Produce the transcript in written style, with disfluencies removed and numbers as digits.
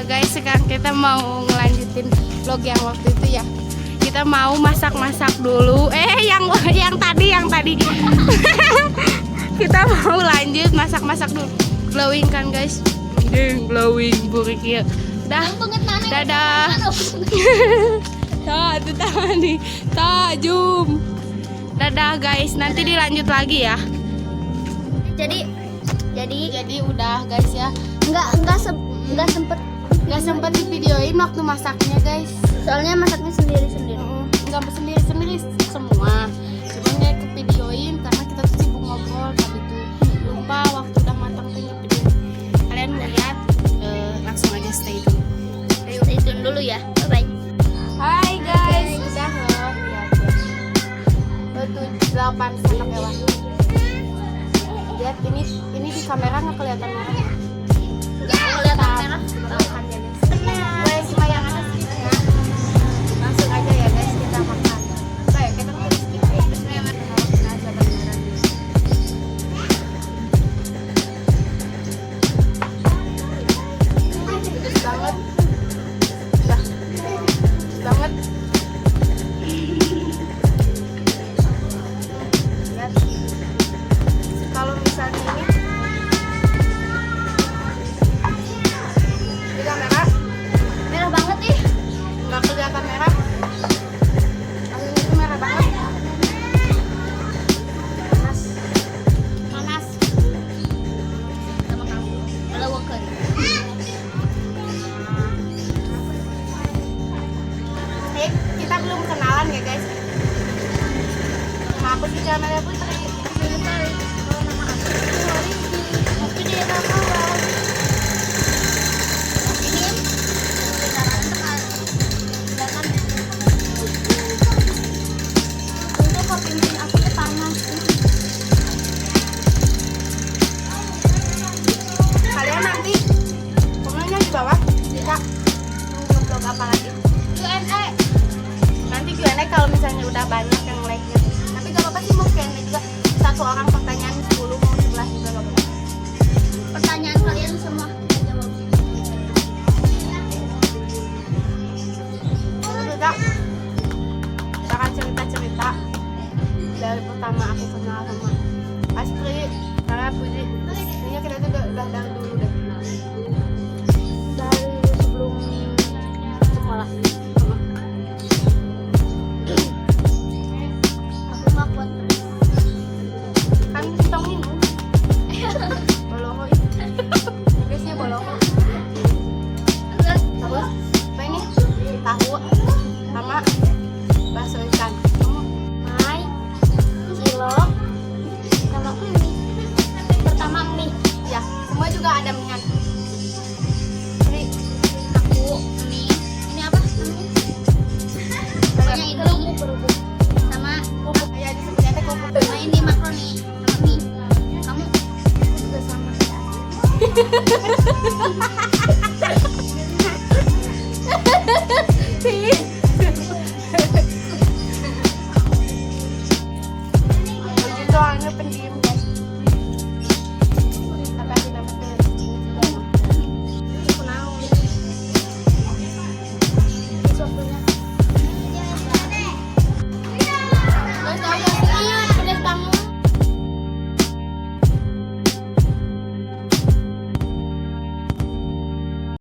guys, sekarang kita mau ngelanjutin vlog yang waktu itu ya. Kita mau masak-masak dulu. Yang tadi. Kita mau lanjut masak-masak dulu. Glowing kan guys? Glowing burik ya. Dadah. Tuh tangan nih. Jum. Dadah guys, nanti dilanjut lagi ya. Jadi udah guys ya. Nggak sempet di videoin waktu masaknya guys. soalnya masaknya sendiri Nggak sendiri semua. Cuma nggak ke videoin karena kita tuh sibuk ngobrol tadi tuh. Lupa waktu udah matang tuh video. Kalian lihat langsung aja stay tune dulu ya. Bye bye. Hai guys, udah loh. Lihat ya. 8 sendok ya, Wak. Lihat ini di kamera nggak kelihatan merah. Nggak kelihatan merah. Makan ya guys. Cuma yang ada skip ya. Langsung aja ya guys kita makan. Baik, kita mau skip ya. Aja beneran. Pedes banget. Dah. Pedes banget. Lihat. Kalau misalnya ini di kamera Merah banget nih. nggak kelihatan merah, aslinya itu merah banget. Panas. Sama kamu. Melawakan. Kita belum kenalan ya guys. Nama aku si Camelia Putri. Nama aku Rindi. Tapi dia nggak kawan. Ini sekarang silakan. Untuk kopi mesin aku tuh panas. Kalian nanti komennya di bawah bisa nge-vlog apa lagi. Q&A. Nanti Q&A kalau misalnya udah banyak yang like-nya. Tapi gak apa-apa sih, mau Q&A juga. Satu orang pertanyaan 10 mau 11 juga gak apa-apa. Pertanyaan kalian semua kita jawab. Kita akan cerita-cerita dari pertama aku kenal sama Astri, karena Puji. Ini kita tuh udah dari dulu deh kenal. Dari sebelum sekolah. Aku nggak kuat. Kan kita minum. Bolongo. Guysnya bolongo. Terus apa ini? Tahu sama bakso ikan. Hai, cilok, sama mie. Pertama mie, Ya, semua juga ada minyak. Ini aku mie. Ini apa namanya? Pokoknya ini sama kerupuk ya, disebutnya teh kerupuk. sama ini makaroni sama mie. Kamu Juga sama.